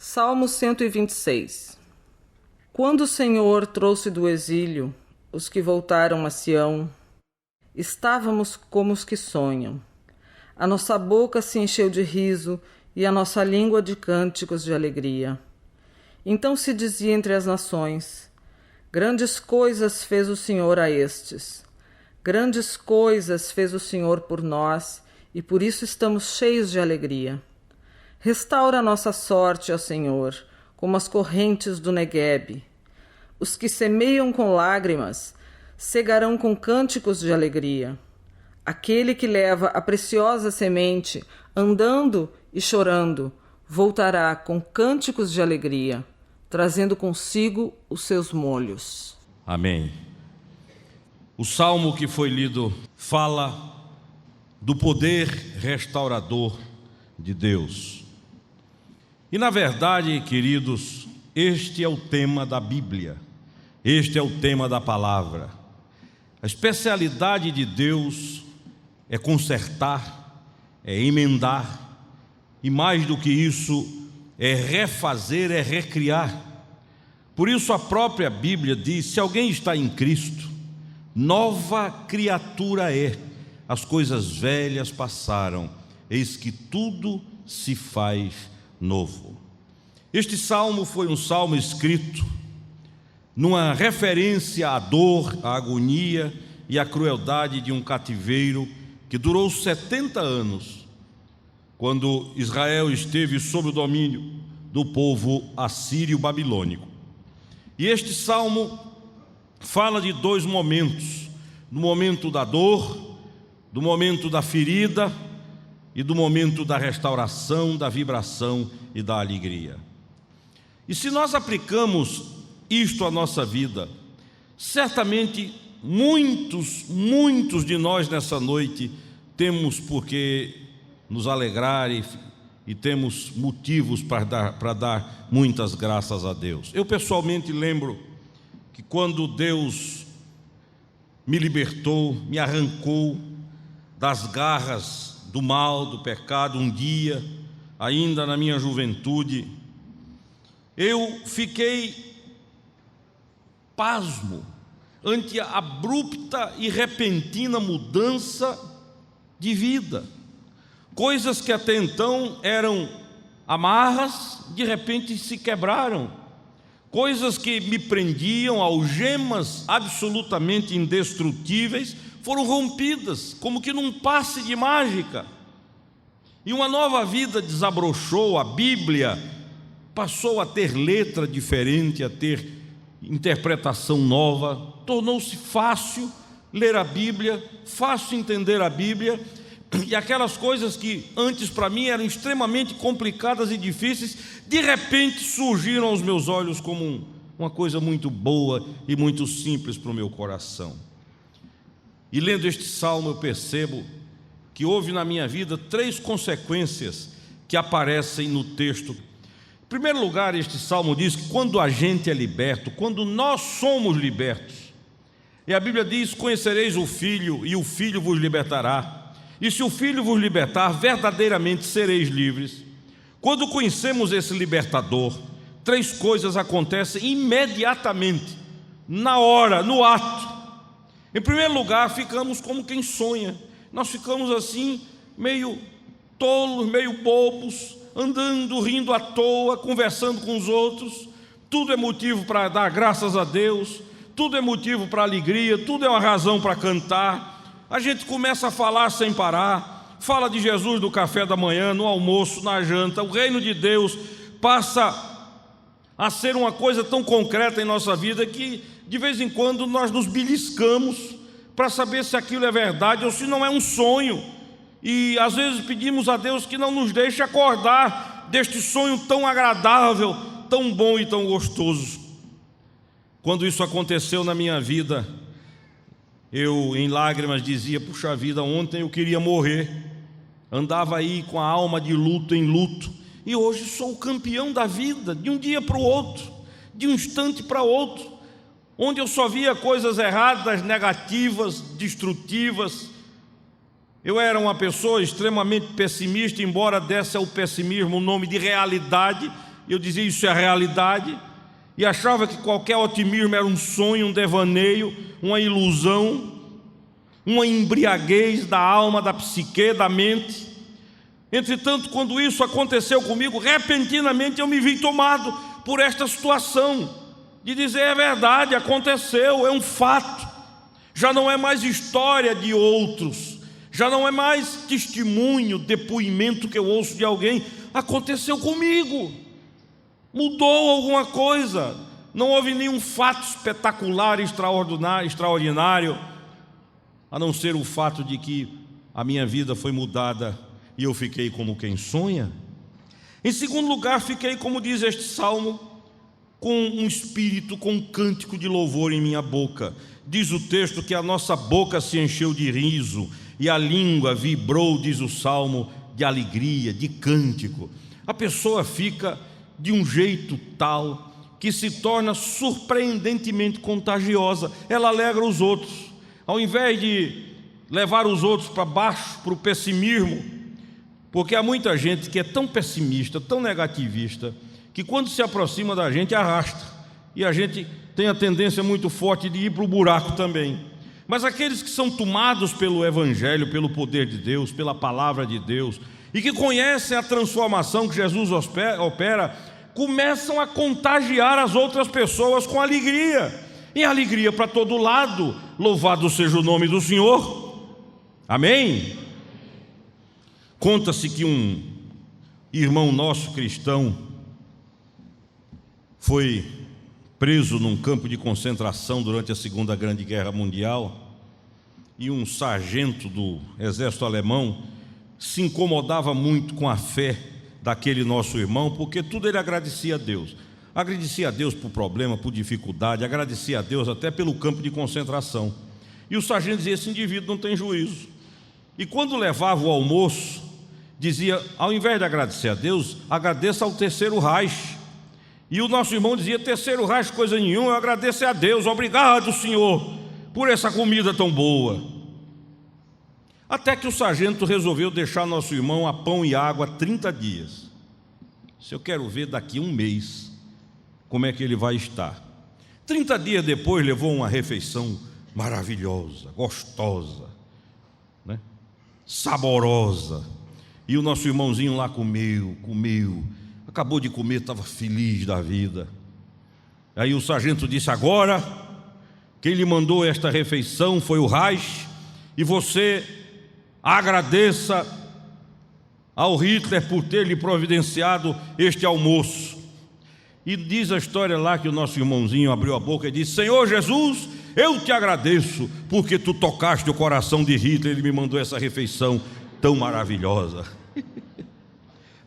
Salmo 126. Quando o Senhor trouxe do exílio os que voltaram a Sião, estávamos como os que sonham. A nossa boca se encheu de riso e a nossa língua de cânticos de alegria. Então se dizia entre as nações: grandes coisas fez o Senhor a estes. Grandes coisas fez o Senhor por nós, e por isso estamos cheios de alegria. Restaura a nossa sorte, ó Senhor, como as correntes do Neguebe. Os que semeiam com lágrimas cegarão com cânticos de alegria. Aquele que leva a preciosa semente, andando e chorando, voltará com cânticos de alegria, trazendo consigo os seus molhos. Amém. O salmo que foi lido fala do poder restaurador de Deus. E na verdade, queridos, este é o tema da Bíblia, este é o tema da palavra. A especialidade de Deus é consertar, é emendar, e mais do que isso, é refazer, é recriar. Por isso a própria Bíblia diz: se alguém está em Cristo, nova criatura é, as coisas velhas passaram, eis que tudo se faz novo. Este salmo foi um salmo escrito numa referência à dor, à agonia e à crueldade de um cativeiro que durou 70 anos, quando Israel esteve sob o domínio do povo assírio-babilônico. E este salmo fala de dois momentos: do momento da dor, do momento da ferida e do momento da restauração, da vibração e da alegria. E se nós aplicamos isto à nossa vida, certamente muitos de nós nessa noite temos por que nos alegrar e temos motivos para dar muitas graças a Deus. Eu pessoalmente lembro que quando Deus me libertou, me arrancou das garras do mal, do pecado, um dia, ainda na minha juventude, eu fiquei pasmo ante a abrupta e repentina mudança de vida. Coisas que até então eram amarras, de repente se quebraram. Coisas que me prendiam, algemas absolutamente indestrutíveis, foram rompidas, como que num passe de mágica. E uma nova vida desabrochou. A Bíblia passou a ter letra diferente, a ter interpretação nova. Tornou-se fácil ler a Bíblia, fácil entender a Bíblia. E aquelas coisas que antes para mim eram extremamente complicadas e difíceis, de repente surgiram aos meus olhos como uma coisa muito boa e muito simples para o meu coração. E lendo este salmo eu percebo que houve na minha vida 3 consequências que aparecem no texto. Em primeiro lugar, este salmo diz que quando a gente é liberto, quando nós somos libertos, e a Bíblia diz: conhecereis o Filho e o Filho vos libertará, e se o Filho vos libertar, verdadeiramente sereis livres. Quando conhecemos esse libertador, 3 coisas acontecem imediatamente, na hora, no ato. Em primeiro lugar, ficamos como quem sonha. Nós ficamos assim, meio tolos, meio bobos, andando, rindo à toa, conversando com os outros. Tudo é motivo para dar graças a Deus, tudo é motivo para alegria, tudo é uma razão para cantar. A gente começa a falar sem parar, fala de Jesus no café da manhã, no almoço, na janta. O reino de Deus passa a ser uma coisa tão concreta em nossa vida que de vez em quando nós nos beliscamos para saber se aquilo é verdade ou se não é um sonho. E às vezes pedimos a Deus que não nos deixe acordar deste sonho tão agradável, tão bom e tão gostoso. Quando isso aconteceu na minha vida, eu em lágrimas dizia: puxa vida, ontem eu queria morrer, andava aí com a alma de luto em luto, e hoje sou o campeão da vida, de um dia para o outro, de um instante para outro, onde eu só via coisas erradas, negativas, destrutivas. Eu era uma pessoa extremamente pessimista, embora desse ao pessimismo o nome de realidade. eu dizia isso é a realidade, e achava que qualquer otimismo era um sonho, um devaneio, uma ilusão, uma embriaguez da alma, da psique, da mente. Entretanto, quando isso aconteceu comigo, repentinamente eu me vi tomado por esta situação de dizer: é verdade, aconteceu, é um fato. Já não é mais história de outros, já não é mais testemunho, depoimento que eu ouço de alguém. Aconteceu comigo, mudou alguma coisa. Não houve nenhum fato espetacular, extraordinário, a não ser o fato de que a minha vida foi mudada e eu fiquei como quem sonha. Em segundo lugar, fiquei, como diz este salmo, com um espírito, com um cântico de louvor em minha boca. Diz o texto que a nossa boca se encheu de riso e a língua vibrou, diz o salmo, de alegria, de cântico. A pessoa fica de um jeito tal que se torna surpreendentemente contagiosa. Ela alegra os outros. Ao invés de levar os outros para baixo, para o pessimismo, porque há muita gente que é tão pessimista, tão negativista, que quando se aproxima da gente arrasta, e a gente tem a tendência muito forte de ir para o buraco também. Mas aqueles que são tomados pelo Evangelho, pelo poder de Deus, pela palavra de Deus, e que conhecem a transformação que Jesus opera, começam a contagiar as outras pessoas com alegria, e alegria para todo lado. Louvado seja o nome do Senhor. Amém? Conta-se que um irmão nosso cristão foi preso num campo de concentração durante a Segunda Grande Guerra Mundial, e um sargento do exército alemão se incomodava muito com a fé daquele nosso irmão, porque tudo ele agradecia a Deus. Agradecia a Deus por problema, por dificuldade, agradecia a Deus até pelo campo de concentração. E o sargento dizia: esse indivíduo não tem juízo. E quando levava o almoço, dizia: ao invés de agradecer a Deus, agradeça ao Terceiro Reich. E o nosso irmão dizia: Terceiro Reich coisa nenhuma, eu agradeço a Deus, obrigado, Senhor, por essa comida tão boa. Até que o sargento resolveu deixar nosso irmão a pão e água 30 dias. Se eu quero ver daqui um mês como é que ele vai estar. 30 dias depois levou uma refeição maravilhosa, gostosa, né? Saborosa. E o nosso irmãozinho lá comeu, acabou de comer, estava feliz da vida. Aí o sargento disse: agora, quem lhe mandou esta refeição foi o Reich, e você agradeça ao Hitler por ter lhe providenciado este almoço. E diz a história lá que o nosso irmãozinho abriu a boca e disse: Senhor Jesus, eu te agradeço porque tu tocaste o coração de Hitler, ele me mandou essa refeição tão maravilhosa.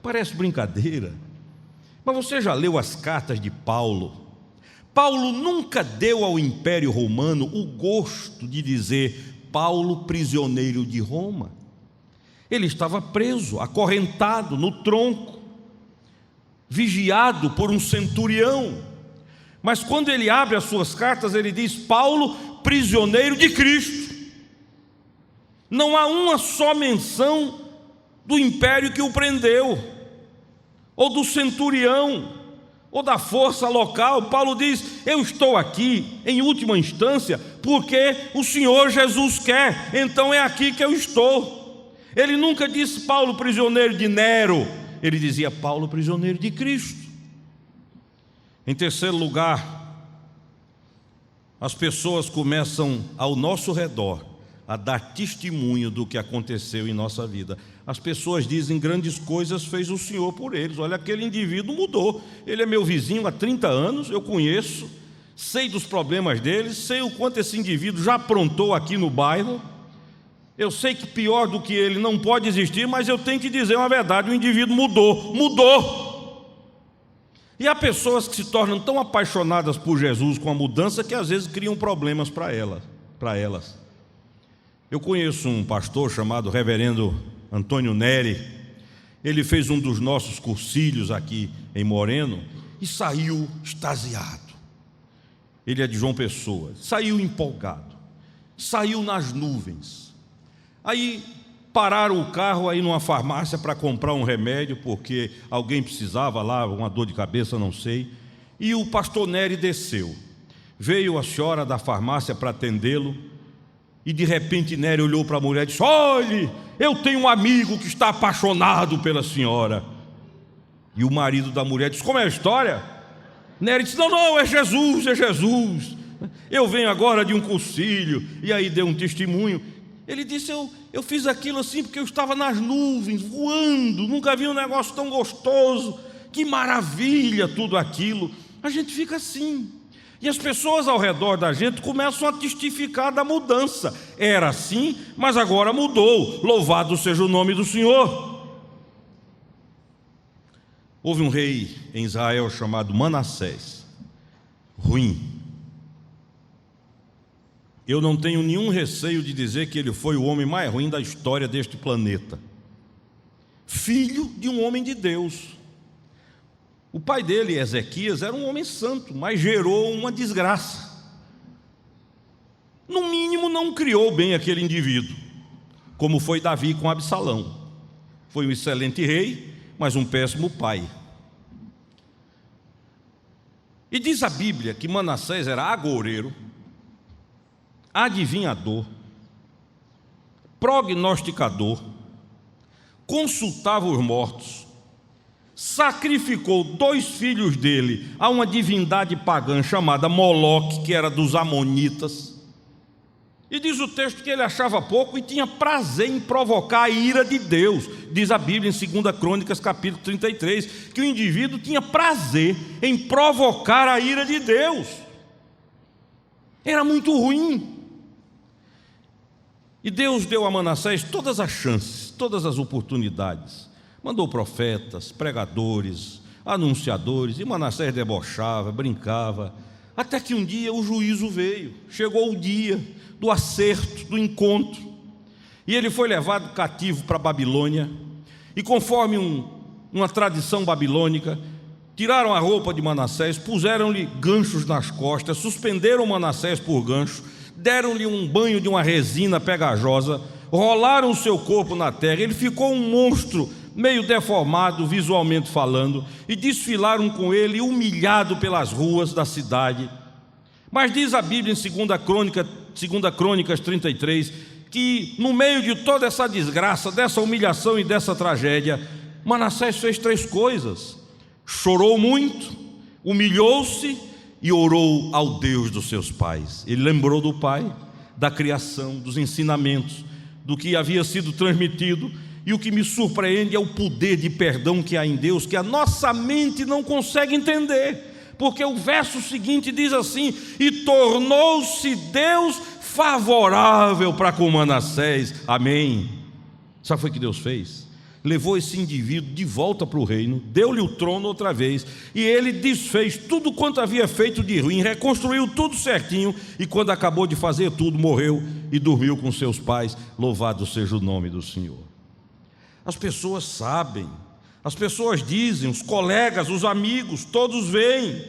Parece brincadeira, mas você já leu as cartas de Paulo? Paulo nunca deu ao Império Romano o gosto de dizer Paulo, prisioneiro de Roma. Ele estava preso, acorrentado no tronco, vigiado por um centurião. Mas quando ele abre as suas cartas, ele diz: Paulo, prisioneiro de Cristo. Não há uma só menção do império que o prendeu, ou do centurião, ou da força local. Paulo diz: eu estou aqui, em última instância, porque o Senhor Jesus quer, então é aqui que eu estou. Ele nunca disse Paulo, prisioneiro de Nero, ele dizia Paulo, prisioneiro de Cristo. Em terceiro lugar, as pessoas começam ao nosso redor a dar testemunho do que aconteceu em nossa vida. As pessoas dizem: grandes coisas fez o Senhor por eles. Olha, aquele indivíduo mudou, ele é meu vizinho há 30 anos, eu conheço, sei dos problemas dele, sei o quanto esse indivíduo já aprontou aqui no bairro. Eu sei que pior do que ele não pode existir, mas eu tenho que dizer uma verdade: o indivíduo mudou. E há pessoas que se tornam tão apaixonadas por Jesus com a mudança que às vezes criam problemas para elas. Eu conheço um pastor chamado Reverendo Antônio Neri. Ele fez um dos nossos cursilhos aqui em Moreno e saiu extasiado. Ele é de João Pessoa, saiu empolgado, saiu nas nuvens. Aí pararam o carro aí numa farmácia para comprar um remédio, porque alguém precisava lá, uma dor de cabeça, não sei. E o pastor Nery desceu. Veio a senhora da farmácia para atendê-lo, e de repente Nery olhou para a mulher e disse: olhe, eu tenho um amigo que está apaixonado pela senhora. E o marido da mulher disse: como é a história? Nery disse: não, é Jesus, é Jesus. Eu venho agora de um concílio. E aí deu um testemunho. Ele disse: eu fiz aquilo assim porque eu estava nas nuvens, voando, nunca vi um negócio tão gostoso, que maravilha tudo aquilo. A gente fica assim, e as pessoas ao redor da gente começam a testificar da mudança. Era assim, mas agora mudou, louvado seja o nome do Senhor. Houve um rei em Israel chamado Manassés, ruim. Eu não tenho nenhum receio de dizer que ele foi o homem mais ruim da história deste planeta. Filho de um homem de Deus. O pai dele, Ezequias, era um homem santo, mas gerou uma desgraça. No mínimo, não criou bem aquele indivíduo, como foi Davi com Absalão. Foi um excelente rei, mas um péssimo pai. E diz a Bíblia que Manassés era agoureiro, adivinhador, prognosticador, consultava os mortos, sacrificou 2 filhos dele a uma divindade pagã chamada Moloque, que era dos amonitas, e diz o texto que ele achava pouco e tinha prazer em provocar a ira de Deus. Diz a Bíblia em 2 Crônicas capítulo 33, que o indivíduo tinha prazer em provocar a ira de Deus. Era muito ruim. E Deus deu a Manassés todas as chances, todas as oportunidades. Mandou profetas, pregadores, anunciadores, e Manassés debochava, brincava, até que um dia o juízo veio. Chegou o dia do acerto, do encontro, e ele foi levado cativo para a Babilônia. E conforme uma tradição babilônica, tiraram a roupa de Manassés, puseram-lhe ganchos nas costas, suspenderam Manassés por gancho, deram-lhe um banho de uma resina pegajosa, rolaram o seu corpo na terra. Ele ficou um monstro, meio deformado visualmente falando, e desfilaram com ele humilhado pelas ruas da cidade. Mas diz a Bíblia em 2 Crônicas 33, que no meio de toda essa desgraça, dessa humilhação e dessa tragédia, Manassés fez 3 coisas: chorou muito, humilhou-se e orou ao Deus dos seus pais. Ele lembrou do pai, da criação, dos ensinamentos, do que havia sido transmitido. E o que me surpreende é o poder de perdão que há em Deus, que a nossa mente não consegue entender, porque o verso seguinte diz assim: e tornou-se Deus favorável para com Manassés. Amém. Sabe o que foi que Deus fez? Levou esse indivíduo de volta para o reino, deu-lhe o trono outra vez, e ele desfez tudo quanto havia feito de ruim, reconstruiu tudo certinho, e quando acabou de fazer tudo, morreu e dormiu com seus pais. Louvado seja o nome do Senhor. As pessoas sabem, as pessoas dizem, os colegas, os amigos, todos veem.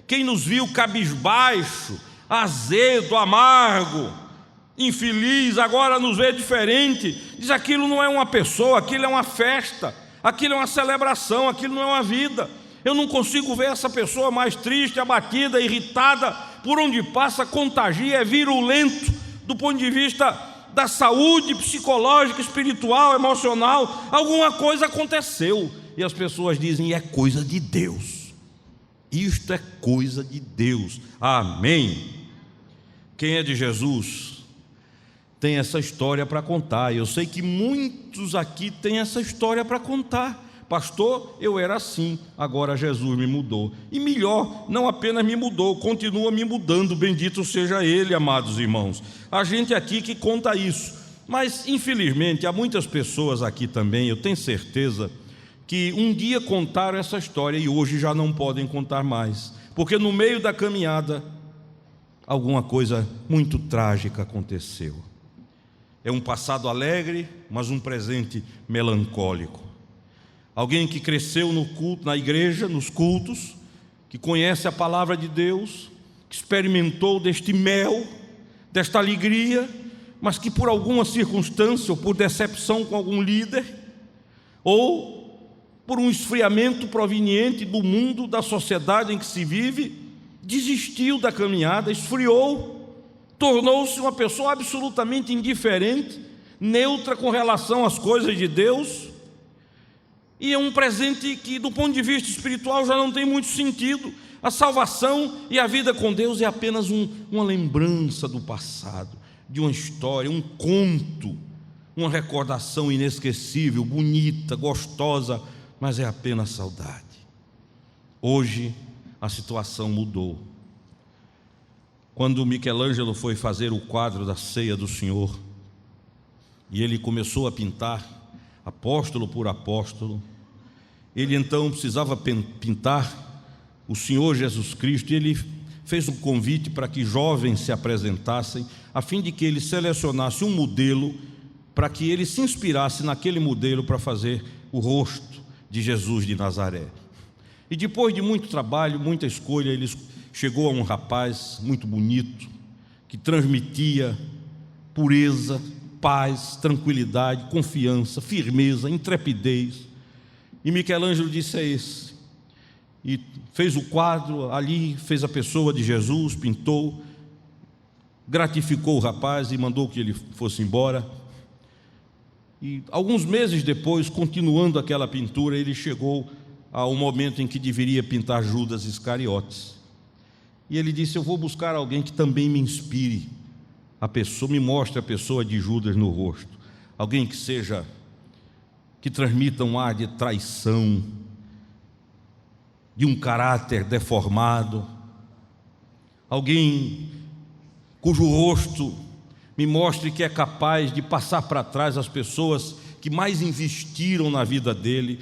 Quem nos viu cabisbaixo, azedo, amargo, infeliz, agora nos vê diferente, diz: aquilo não é uma pessoa, aquilo é uma festa, aquilo é uma celebração, aquilo não é uma vida. Eu não consigo ver essa pessoa mais triste, abatida, irritada, por onde passa, contagia, é virulento do ponto de vista da saúde psicológica, espiritual, emocional. Alguma coisa aconteceu, e as pessoas dizem: e é coisa de Deus, isto é coisa de Deus. Amém. Quem é de Jesus tem essa história para contar. Eu sei que muitos aqui têm essa história para contar. Pastor, eu era assim, agora Jesus me mudou. E melhor, não apenas me mudou, continua me mudando. Bendito seja Ele, amados irmãos. A gente aqui que conta isso. Mas infelizmente há muitas pessoas aqui também, eu tenho certeza, que um dia contaram essa história e hoje já não podem contar mais, porque no meio da caminhada alguma coisa muito trágica aconteceu. É um passado alegre, mas um presente melancólico. Alguém que cresceu no culto, na igreja, nos cultos, que conhece a palavra de Deus, que experimentou deste mel, desta alegria, mas que por alguma circunstância, ou por decepção com algum líder, ou por um esfriamento proveniente do mundo, da sociedade em que se vive, desistiu da caminhada, esfriou, tornou-se uma pessoa absolutamente indiferente, neutra com relação às coisas de Deus. E é um presente que, do ponto de vista espiritual, já não tem muito sentido. A salvação e a vida com Deus é apenas uma lembrança do passado, de uma história, um conto, uma recordação inesquecível, bonita, gostosa, mas é apenas saudade. Hoje a situação mudou. Quando Michelangelo foi fazer o quadro da Ceia do Senhor, e ele começou a pintar, apóstolo por apóstolo, ele então precisava pintar o Senhor Jesus Cristo, e ele fez um convite para que jovens se apresentassem, a fim de que ele selecionasse um modelo, para que ele se inspirasse naquele modelo para fazer o rosto de Jesus de Nazaré. E depois de muito trabalho, muita escolha, ele chegou a um rapaz muito bonito, que transmitia pureza, paz, tranquilidade, confiança, firmeza, intrepidez. E Michelangelo disse: é esse. E fez o quadro ali, fez a pessoa de Jesus, pintou, gratificou o rapaz e mandou que ele fosse embora. E alguns meses depois, continuando aquela pintura, ele chegou ao momento em que deveria pintar Judas Iscariotes. E ele disse: eu vou buscar alguém que também me inspire a pessoa, me mostre a pessoa de Judas no rosto. Alguém que transmita um ar de traição, de um caráter deformado, alguém cujo rosto me mostre que é capaz de passar para trás as pessoas que mais investiram na vida dele.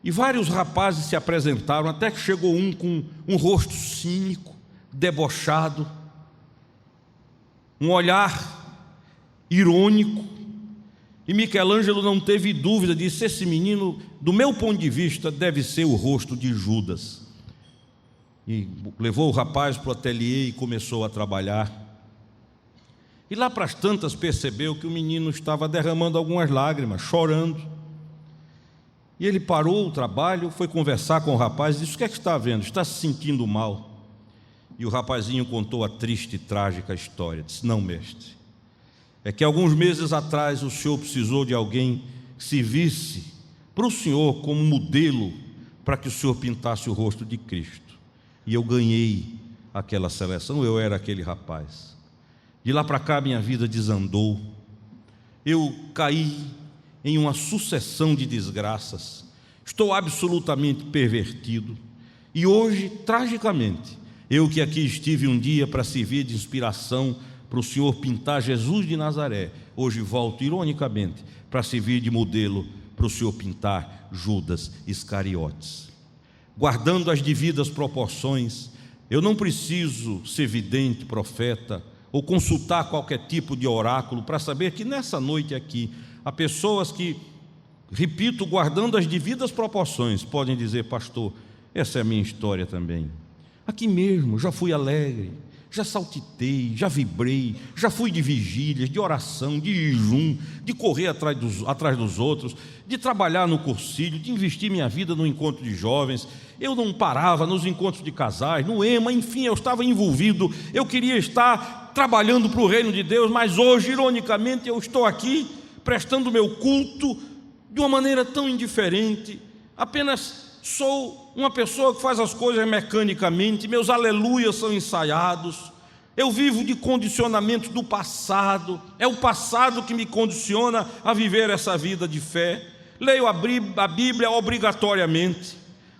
E vários rapazes se apresentaram, até que chegou um com um rosto cínico, debochado, um olhar irônico. E Michelangelo não teve dúvida, disse: esse menino, do meu ponto de vista, deve ser o rosto de Judas. E levou o rapaz para o ateliê e começou a trabalhar. E lá para as tantas percebeu que o menino estava derramando algumas lágrimas, chorando. E ele parou o trabalho, foi conversar com o rapaz e disse: o que é que está vendo? Está se sentindo mal? E o rapazinho contou a triste e trágica história. Disse: não, mestre, é que alguns meses atrás o senhor precisou de alguém que se visse para o senhor como modelo para que o senhor pintasse o rosto de Cristo. E eu ganhei aquela seleção, eu era aquele rapaz. De lá para cá minha vida desandou. Eu caí em uma sucessão de desgraças. Estou absolutamente pervertido. E hoje, tragicamente, eu que aqui estive um dia para servir de inspiração para o senhor pintar Jesus de Nazaré, hoje volto ironicamente para servir de modelo para o senhor pintar Judas Iscariotes. Guardando as devidas proporções, eu não preciso ser vidente, profeta, ou consultar qualquer tipo de oráculo para saber que nessa noite aqui há pessoas que, repito, guardando as devidas proporções, podem dizer: pastor, essa é a minha história também. Aqui mesmo já fui alegre, já saltitei, já vibrei, já fui de vigílias, de oração, de jejum, de correr atrás dos outros, de trabalhar no cursilho, de investir minha vida no encontro de jovens. Eu não parava nos encontros de casais, no EMA, enfim, eu estava envolvido, eu queria estar trabalhando para o reino de Deus, mas hoje, ironicamente, eu estou aqui prestando meu culto de uma maneira tão indiferente, apenas sou uma pessoa que faz as coisas mecanicamente, meus aleluias são ensaiados, eu vivo de condicionamento do passado, é o passado que me condiciona a viver essa vida de fé. Leio a Bíblia obrigatoriamente,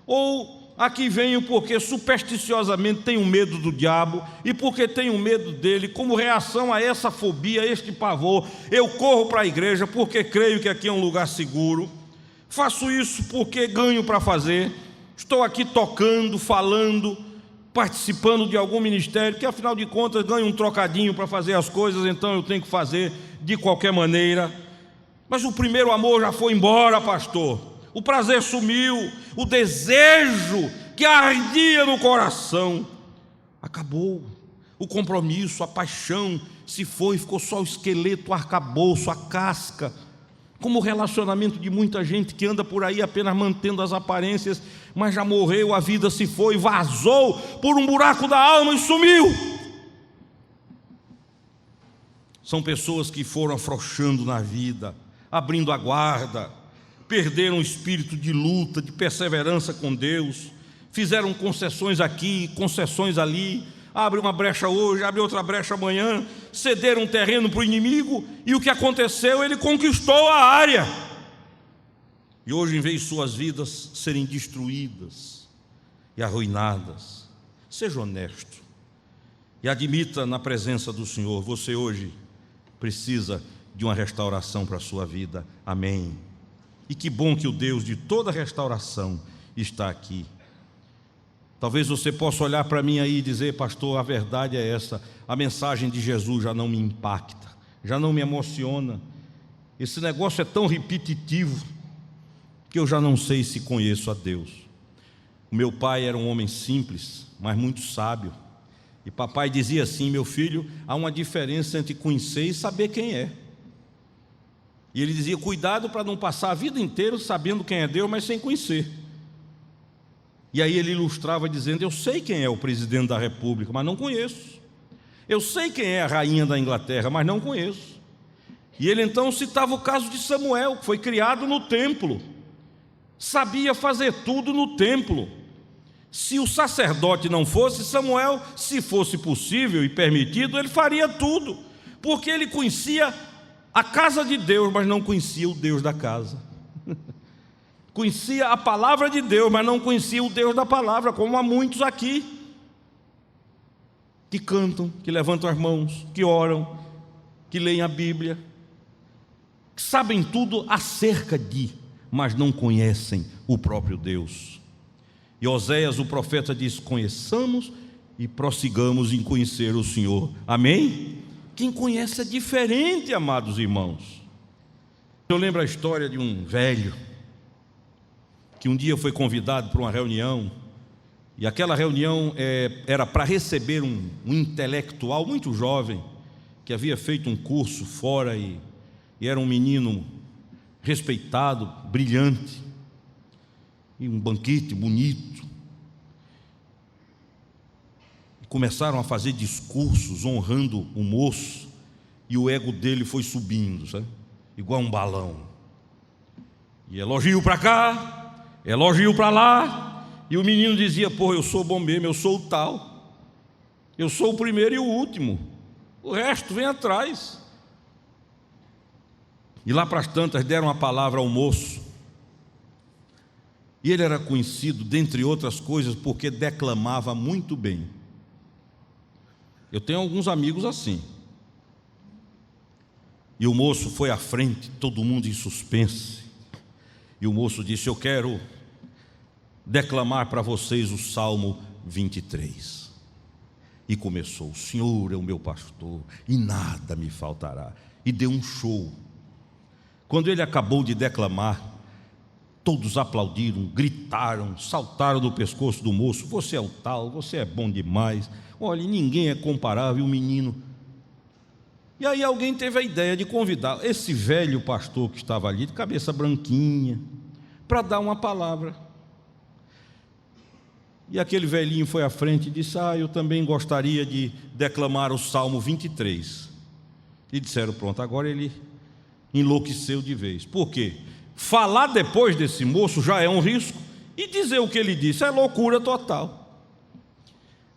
ou aqui venho porque supersticiosamente tenho medo do diabo, e porque tenho medo dele, como reação a essa fobia, a este pavor, eu corro para a igreja porque creio que aqui é um lugar seguro. Faço isso porque ganho para fazer. Estou aqui tocando, falando, participando de algum ministério, que afinal de contas ganho um trocadinho para fazer as coisas, então eu tenho que fazer de qualquer maneira. Mas o primeiro amor já foi embora, pastor. O prazer sumiu, o desejo que ardia no coração acabou. o compromisso, a paixão se foi, ficou só o esqueleto, o arcabouço, a casca, como o relacionamento de muita gente que anda por aí apenas mantendo as aparências, mas já morreu, a vida se foi, vazou por um buraco da alma e sumiu. São pessoas que foram afrouxando na vida, abrindo a guarda, perderam o espírito de luta, de perseverança com Deus, fizeram concessões aqui, concessões ali, abre uma brecha hoje, abre outra brecha amanhã, cederam um terreno para o inimigo, e o que aconteceu? Ele conquistou a área. E hoje, em vez de suas vidas serem destruídas e arruinadas, seja honesto e admita na presença do Senhor, você hoje precisa de uma restauração para a sua vida. Amém. E que bom que o Deus de toda restauração está aqui. Talvez você possa olhar para mim aí e dizer: pastor, a verdade é essa, a mensagem de Jesus já não me impacta, já não me emociona, esse negócio é tão repetitivo que eu já não sei se conheço a Deus. O meu pai era um homem simples, mas muito sábio, e papai dizia assim: meu filho, há uma diferença entre conhecer e saber quem é. E ele dizia: cuidado para não passar a vida inteira sabendo quem é Deus, mas sem conhecer. E aí ele ilustrava dizendo: eu sei quem é o presidente da República, mas não conheço. Eu sei quem é a rainha da Inglaterra, mas não conheço. E ele então citava o caso de Samuel, que foi criado no templo, sabia fazer tudo no templo. Se o sacerdote não fosse, Samuel, se fosse possível e permitido, ele faria tudo, porque ele conhecia a casa de Deus, mas não conhecia o Deus da casa. Conhecia a palavra de Deus, mas não conhecia o Deus da palavra, como há muitos aqui, que cantam, que levantam as mãos, que oram, que leem a Bíblia, que sabem tudo acerca de, mas não conhecem o próprio Deus. E Oséias, o profeta, diz: conheçamos e prossigamos em conhecer o Senhor. Amém? Quem conhece é diferente, amados irmãos. Eu lembro a história de um velho que um dia foi convidado para uma reunião, e aquela reunião era para receber um intelectual muito jovem, que havia feito um curso fora e era um menino respeitado, brilhante, e um banquete bonito. E começaram a fazer discursos honrando o moço, e o ego dele foi subindo, sabe? Igual um balão. E elogio para cá, elogio para lá, e o menino dizia: pô, eu sou bom mesmo, eu sou o tal, eu sou o primeiro e o último, o resto vem atrás. E lá para as tantas deram a palavra ao moço, e ele era conhecido, dentre outras coisas, porque declamava muito bem. Eu tenho alguns amigos assim. E o moço foi à frente, todo mundo em suspense, e o moço disse: eu quero declamar para vocês o Salmo 23. E começou: o Senhor é o meu pastor, e nada me faltará. E deu um show. Quando ele acabou de declamar, todos aplaudiram, gritaram, saltaram do pescoço do moço: você é o tal, você é bom demais, olha, ninguém é comparável. O menino. E aí alguém teve a ideia de convidar esse velho pastor que estava ali, de cabeça branquinha, para dar uma palavra. E aquele velhinho foi à frente e disse: eu também gostaria de declamar o Salmo 23. E disseram: pronto, agora ele enlouqueceu de vez. Por quê? Falar depois desse moço já é um risco, e dizer o que ele disse é loucura total.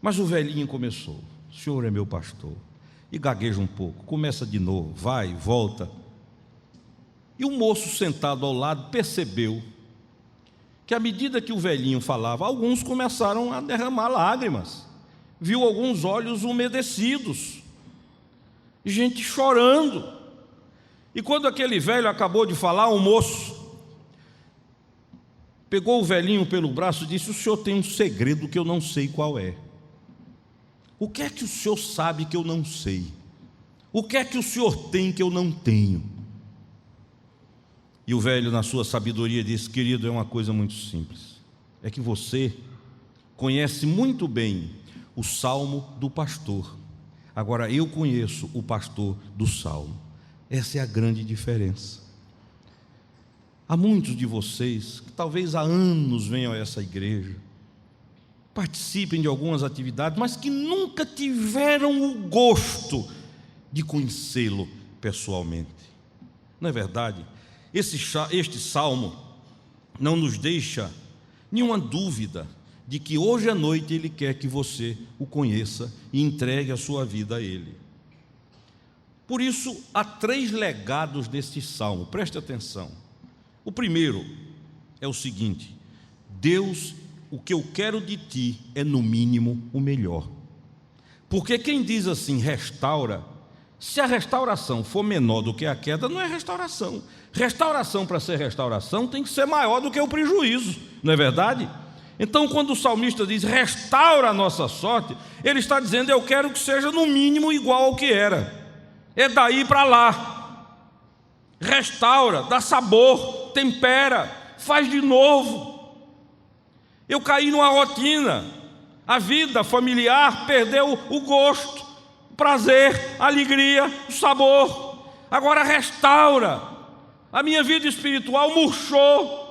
Mas o velhinho começou: o Senhor é meu pastor. E gagueja um pouco, começa de novo, vai, volta. E o moço sentado ao lado percebeu que à medida que o velhinho falava, alguns começaram a derramar lágrimas. Viu alguns olhos umedecidos, gente chorando. E quando aquele velho acabou de falar, o moço pegou o velhinho pelo braço e disse: o senhor tem um segredo que eu não sei qual é. O que é que o senhor sabe que eu não sei? O que é que o senhor tem que eu não tenho? E o velho, na sua sabedoria, disse: querido, é uma coisa muito simples. É que você conhece muito bem o Salmo do pastor. Agora, eu conheço o pastor do Salmo. Essa é a grande diferença. Há muitos de vocês que talvez há anos venham a essa igreja, participem de algumas atividades, mas que nunca tiveram o gosto de conhecê-lo pessoalmente. Não é verdade? Este salmo não nos deixa nenhuma dúvida de que hoje à noite Ele quer que você o conheça e entregue a sua vida a Ele. Por isso, há 3 legados deste salmo, preste atenção. O primeiro é o seguinte: Deus, o que eu quero de ti é no mínimo o melhor. Porque quem diz assim, restaura, se a restauração for menor do que a queda, não é restauração. Restauração, para ser restauração, tem que ser maior do que o prejuízo, não é verdade? Então, quando o salmista diz restaura a nossa sorte, ele está dizendo: eu quero que seja no mínimo igual ao que era. É daí para lá. Restaura, dá sabor, tempera, faz de novo. Eu caí numa rotina, a vida familiar perdeu o gosto, o prazer, a alegria, o sabor. Agora restaura. A minha vida espiritual murchou,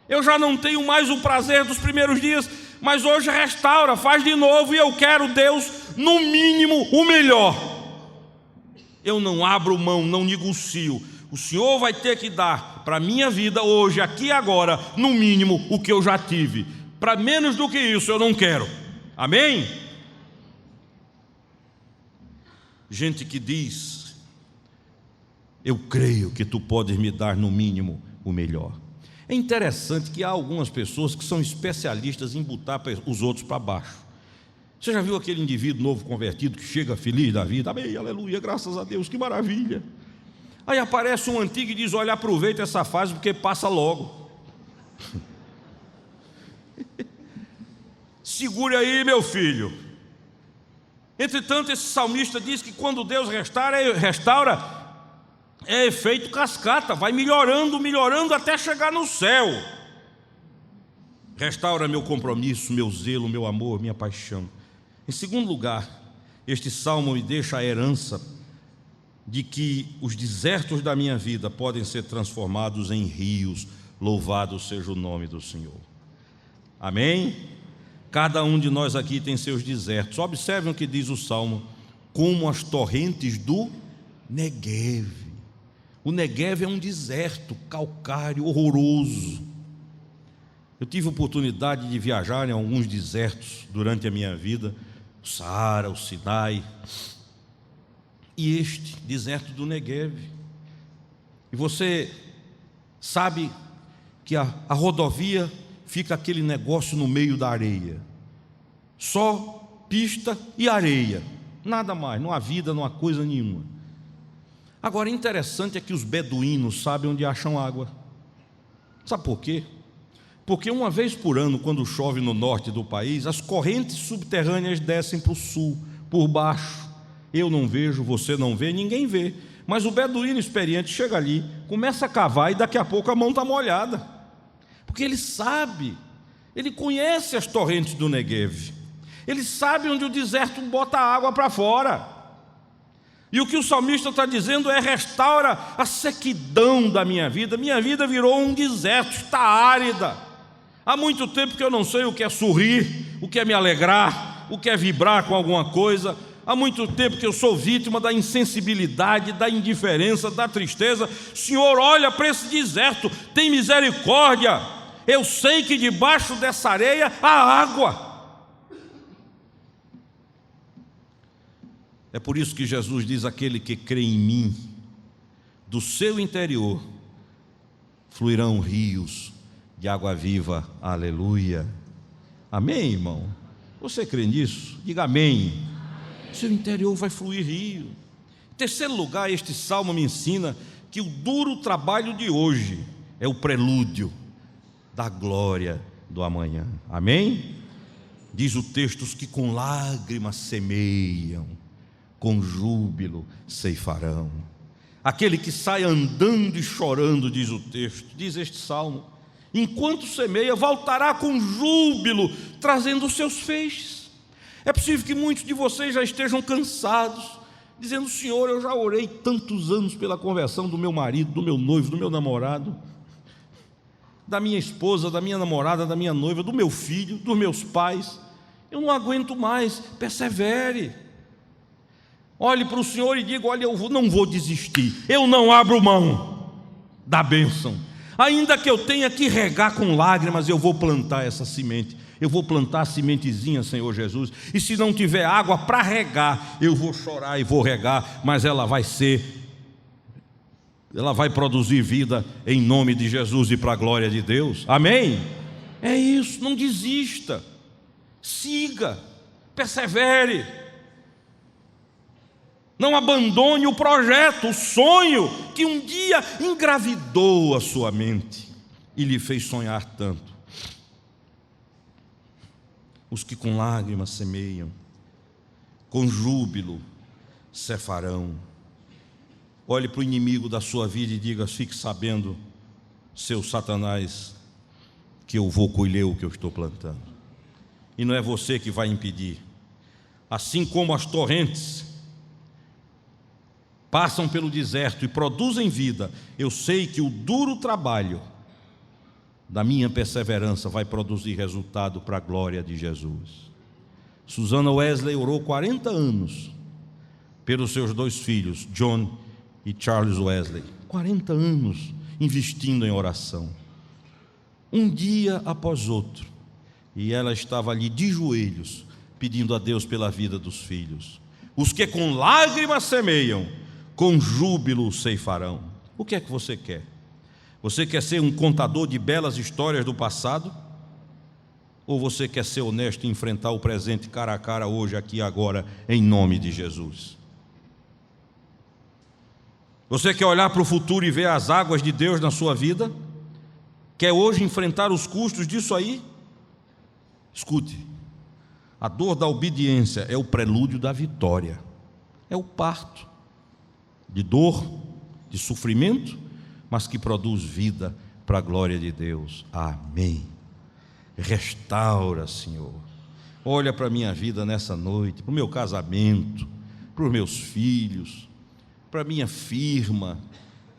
eu já não tenho mais o prazer dos primeiros dias, mas hoje restaura, faz de novo, e eu quero, Deus, no mínimo o melhor. Eu não abro mão, não negocio. O Senhor vai ter que dar para a minha vida hoje, aqui e agora, no mínimo o que eu já tive. Para menos do que isso eu não quero. Amém? Gente que diz: eu creio que tu podes me dar no mínimo o melhor. É interessante que há algumas pessoas que são especialistas em botar os outros para baixo. Você já viu aquele indivíduo novo convertido que chega feliz da vida? Amém, aleluia, graças a Deus, que maravilha. Aí aparece um antigo e diz: olha, aproveita essa fase porque passa logo. Segure aí, meu filho. Entretanto, esse salmista diz que quando Deus restaura, é efeito cascata, vai melhorando, melhorando até chegar no céu. Restaura meu compromisso, meu zelo, meu amor, minha paixão. Em segundo lugar, este salmo me deixa a herança de que os desertos da minha vida podem ser transformados em rios. Louvado seja o nome do Senhor. Amém? Cada um de nós aqui tem seus desertos. Observem o que diz o salmo: como as torrentes do Neguev. O Neguev é um deserto calcário, horroroso. Eu tive oportunidade de viajar em alguns desertos durante a minha vida, o Saara, o Sinai, e este deserto do Neguev. E você sabe que a rodovia fica aquele negócio no meio da areia, só pista e areia, nada mais, não há vida, não há coisa nenhuma. Agora, interessante é que os beduínos sabem onde acham água. Sabe por quê? Porque uma vez por ano, quando chove no norte do país, as correntes subterrâneas descem para o sul, por baixo. Eu não vejo, você não vê, ninguém vê. Mas o beduíno experiente chega ali, começa a cavar e daqui a pouco a mão está molhada. Porque ele sabe, ele conhece as torrentes do Neguev. Ele sabe onde o deserto bota a água para fora. E o que o salmista está dizendo é: restaura a sequidão da minha vida. Minha vida virou um deserto, está árida. Há muito tempo que eu não sei o que é sorrir, o que é me alegrar, o que é vibrar com alguma coisa. Há muito tempo que eu sou vítima da insensibilidade, da indiferença, da tristeza. Senhor, olha para esse deserto, tem misericórdia. Eu sei que debaixo dessa areia há água. É por isso que Jesus diz: aquele que crê em mim, do seu interior fluirão rios de água viva. Aleluia. Amém, irmão? Você crê nisso? Diga amém. Seu interior vai fluir rio. Em terceiro lugar, este salmo me ensina que o duro trabalho de hoje é o prelúdio da glória do amanhã. Amém? Diz o texto: os que com lágrimas semeiam, com júbilo ceifarão. Aquele que sai andando e chorando, diz o texto, diz este salmo, enquanto semeia, voltará com júbilo, trazendo os seus feixes. É possível que muitos de vocês já estejam cansados, dizendo: Senhor, eu já orei tantos anos pela conversão do meu marido, do meu noivo, do meu namorado, da minha esposa, da minha namorada, da minha noiva, do meu filho, dos meus pais. Eu não aguento mais. Persevere. Olhe para o Senhor e diga: olha, eu não vou desistir, eu não abro mão da bênção. Ainda que eu tenha que regar com lágrimas, eu vou plantar essa semente. Eu vou plantar a sementezinha, Senhor Jesus. E se não tiver água para regar, eu vou chorar e vou regar, mas ela vai produzir vida em nome de Jesus e para a glória de Deus. Amém? É isso, não desista. Siga, persevere. Não abandone o projeto, o sonho que um dia engravidou a sua mente e lhe fez sonhar tanto. Os que com lágrimas semeiam, com júbilo ceifarão. Olhe para o inimigo da sua vida e diga: fique sabendo, seu Satanás, que eu vou colher o que eu estou plantando. E não é você que vai impedir. Assim como as torrentes passam pelo deserto e produzem vida, eu sei que o duro trabalho da minha perseverança vai produzir resultado para a glória de Jesus. Susana Wesley orou 40 anos pelos seus 2 filhos, John e Charles Wesley. 40 anos investindo em oração, um dia após outro, e ela estava ali de joelhos, pedindo a Deus pela vida dos filhos. Os que com lágrimas semeiam, com júbilo ceifarão. O que é que você quer? Você quer ser um contador de belas histórias do passado? Ou você quer ser honesto e enfrentar o presente cara a cara, hoje, aqui e agora, em nome de Jesus? Você quer olhar para o futuro e ver as águas de Deus na sua vida? Quer hoje enfrentar os custos disso aí? Escute, a dor da obediência é o prelúdio da vitória, é o parto de dor, de sofrimento, mas que produz vida para a glória de Deus. Amém. Restaura, Senhor. Olha para a minha vida nessa noite, para o meu casamento, para os meus filhos, para a minha firma.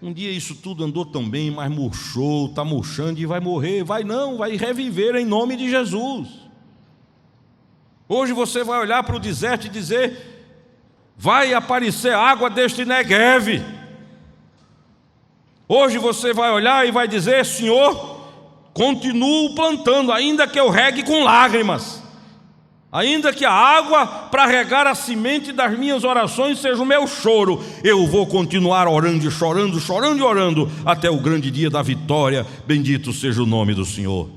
Um dia isso tudo andou tão bem, mas murchou, está murchando e vai morrer. Vai não, vai reviver em nome de Jesus. Hoje você vai olhar para o deserto e dizer: vai aparecer água deste Negueve. Hoje você vai olhar e vai dizer: Senhor, continuo plantando, ainda que eu regue com lágrimas, ainda que a água para regar a semente das minhas orações seja o meu choro, eu vou continuar orando e chorando, chorando e orando, até o grande dia da vitória. Bendito seja o nome do Senhor.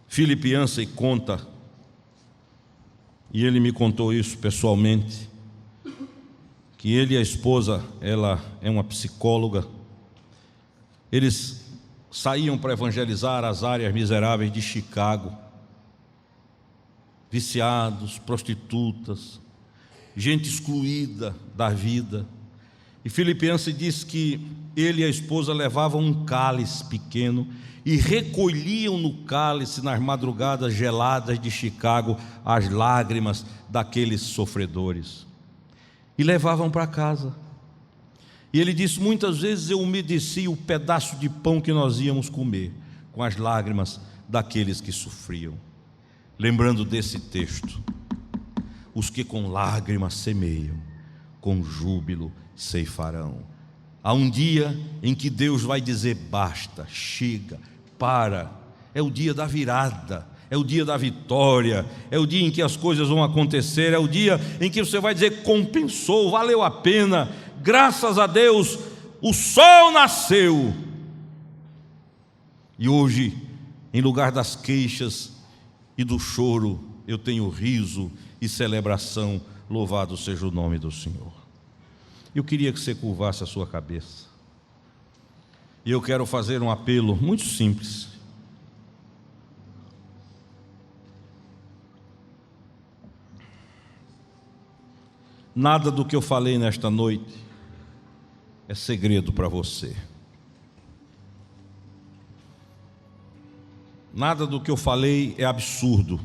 Philip Yancey conta, e ele me contou isso pessoalmente, que ele e a esposa, ela é uma psicóloga, eles saíam para evangelizar as áreas miseráveis de Chicago, viciados, prostitutas, gente excluída da vida. E Philip Yancey diz que ele e a esposa levavam um cálice pequeno e recolhiam no cálice, nas madrugadas geladas de Chicago, as lágrimas daqueles sofredores e levavam para casa. E ele disse: muitas vezes eu umedecia o pedaço de pão que nós íamos comer com as lágrimas daqueles que sofriam. Lembrando desse texto: os que com lágrimas semeiam, com júbilo ceifarão. Há um dia em que Deus vai dizer: basta, chega, para. É o dia da virada, é o dia da vitória, é o dia em que as coisas vão acontecer, é o dia em que você vai dizer: compensou, valeu a pena, graças a Deus, o sol nasceu. E hoje, em lugar das queixas e do choro, eu tenho riso e celebração. Louvado seja o nome do Senhor. Eu queria que você curvasse a sua cabeça, e eu quero fazer um apelo muito simples. Nada do que eu falei nesta noite é segredo para você. Nada do que eu falei é absurdo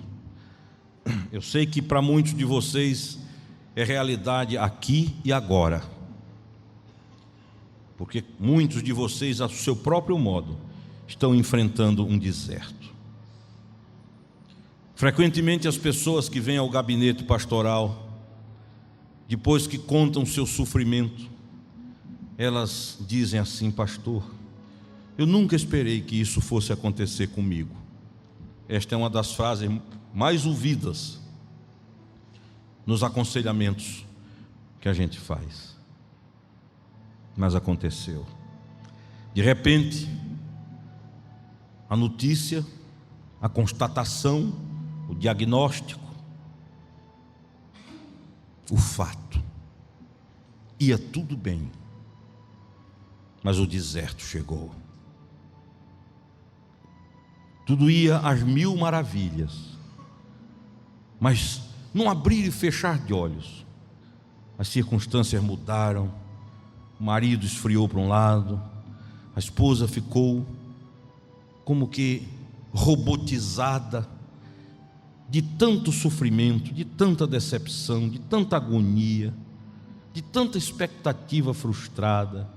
Eu sei que para muitos de vocês é realidade aqui e agora, porque muitos de vocês, ao seu próprio modo, estão enfrentando um deserto. Frequentemente as pessoas que vêm ao gabinete pastoral, depois que contam seu sofrimento, elas dizem assim: pastor, eu nunca esperei que isso fosse acontecer comigo. Esta é uma das frases mais ouvidas nos aconselhamentos que a gente faz. Mas aconteceu. De repente, a notícia, a constatação, o diagnóstico, o fato. Ia tudo bem, mas o deserto chegou. Tudo ia às mil maravilhas, mas num abrir e fechar de olhos, as circunstâncias mudaram. O marido esfriou para um lado, a esposa ficou como que robotizada de tanto sofrimento, de tanta decepção, de tanta agonia, de tanta expectativa frustrada,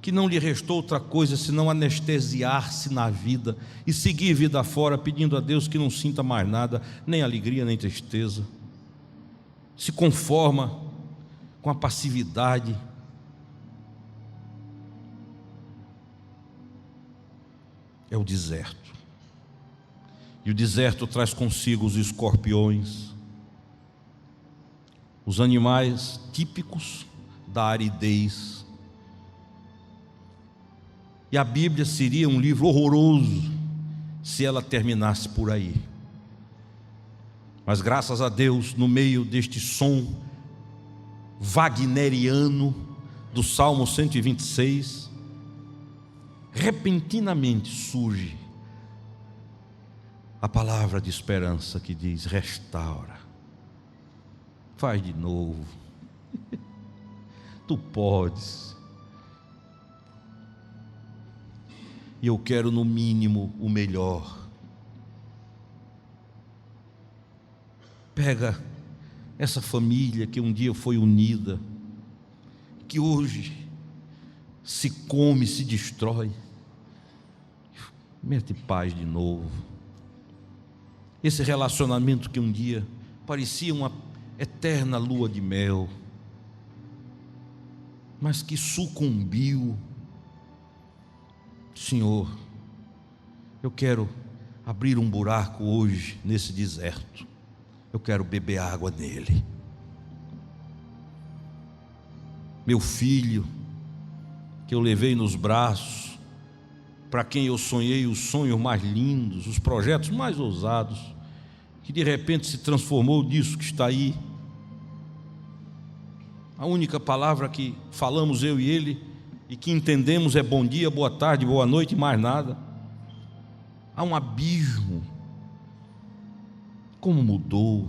que não lhe restou outra coisa senão anestesiar-se na vida e seguir vida fora, pedindo a Deus que não sinta mais nada, nem alegria, nem tristeza. Se conforma com a passividade. É o deserto. E o deserto traz consigo os escorpiões, os animais típicos da aridez. E a Bíblia seria um livro horroroso se ela terminasse por aí. Mas graças a Deus, no meio deste som wagneriano do Salmo 126, repentinamente surge a palavra de esperança que diz: restaura, faz de novo, tu podes. E eu quero no mínimo o melhor. Pega essa família que um dia foi unida, que hoje se come, se destrói, mete paz de novo. Esse relacionamento que um dia parecia uma eterna lua de mel, mas que sucumbiu. Senhor, eu quero abrir um buraco hoje nesse deserto, eu quero beber água nele. Meu filho, que eu levei nos braços, para quem eu sonhei os sonhos mais lindos, os projetos mais ousados, que de repente se transformou nisso que está aí. A única palavra que falamos eu e ele e que entendemos é bom dia, boa tarde, boa noite e mais nada. Há um abismo. Como mudou.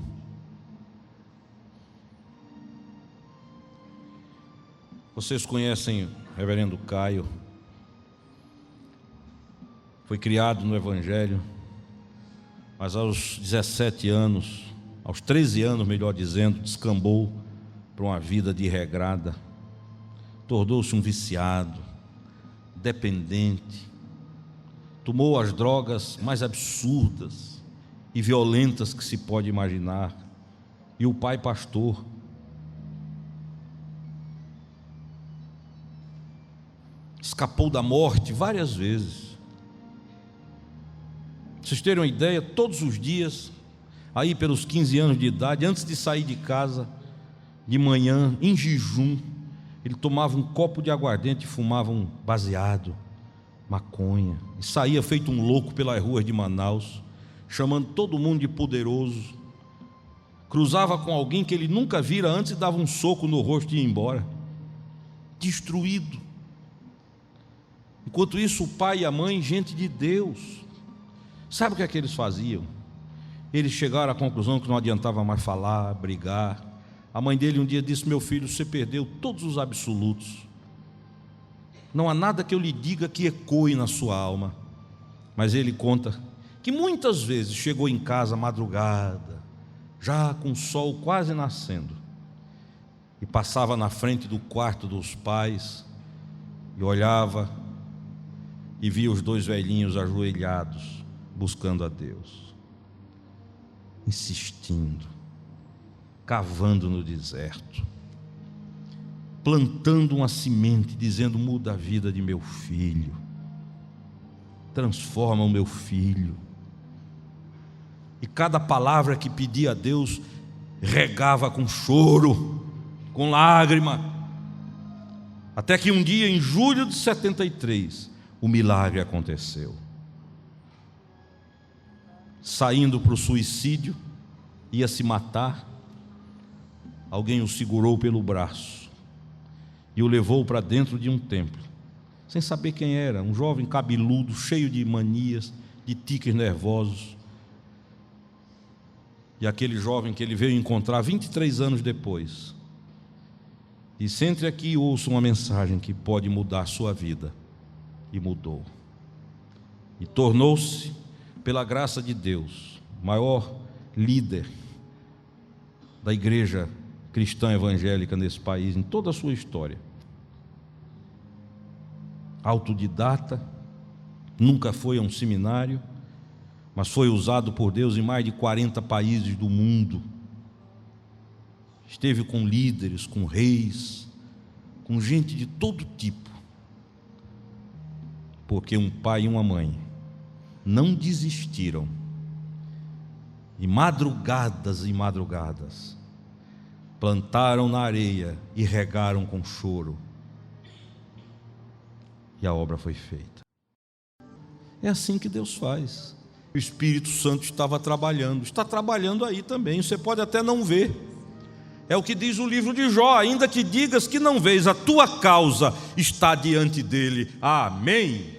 Vocês conhecem o reverendo Caio. Foi criado no Evangelho, mas aos 17 anos, aos 13 anos, melhor dizendo, descambou para uma vida de regrada. Tornou-se um viciado, dependente, tomou as drogas mais absurdas e violentas que se pode imaginar. E o pai pastor escapou da morte várias vezes. Vocês terem uma ideia, todos os dias, aí pelos 15 anos de idade, antes de sair de casa, de manhã, em jejum, ele tomava um copo de aguardente e fumava um baseado, maconha, e saía feito um louco pelas ruas de Manaus, chamando todo mundo de poderoso. Cruzava com alguém que ele nunca vira antes e dava um soco no rosto e ia embora, destruído. Enquanto isso, o pai e a mãe, gente de Deus, sabe o que é que eles faziam? Eles chegaram à conclusão que não adiantava mais falar, brigar. A mãe dele um dia disse: meu filho, você perdeu todos os absolutos, não há nada que eu lhe diga que ecoe na sua alma. Mas ele conta que muitas vezes chegou em casa madrugada, já com o sol quase nascendo, e passava na frente do quarto dos pais e olhava e via os dois velhinhos ajoelhados, buscando a Deus, insistindo, cavando no deserto, plantando uma semente, dizendo: muda a vida de meu filho, transforma o meu filho. E cada palavra que pedia a Deus regava com choro, com lágrima, até que um dia, em julho de 73, o milagre aconteceu. Saindo para o suicídio, ia se matar, alguém o segurou pelo braço e o levou para dentro de um templo, sem saber quem era, um jovem cabeludo, cheio de manias, de tiques nervosos. E aquele jovem que ele veio encontrar 23 anos depois, disse: entre aqui e ouça uma mensagem que pode mudar a sua vida. E mudou. E tornou-se, pela graça de Deus, o maior líder da igreja cristã evangélica nesse país, em toda a sua história. Autodidata, nunca foi a um seminário, mas foi usado por Deus em mais de 40 países do mundo. Esteve com líderes, com reis, com gente de todo tipo, porque um pai e uma mãe não desistiram, e madrugadas e madrugadas plantaram na areia e regaram com choro, e a obra foi feita. É assim que Deus faz. O Espírito Santo estava trabalhando, está trabalhando aí também, você pode até não ver. É o que diz o livro de Jó: ainda que digas que não vês, a tua causa está diante dele. Amém.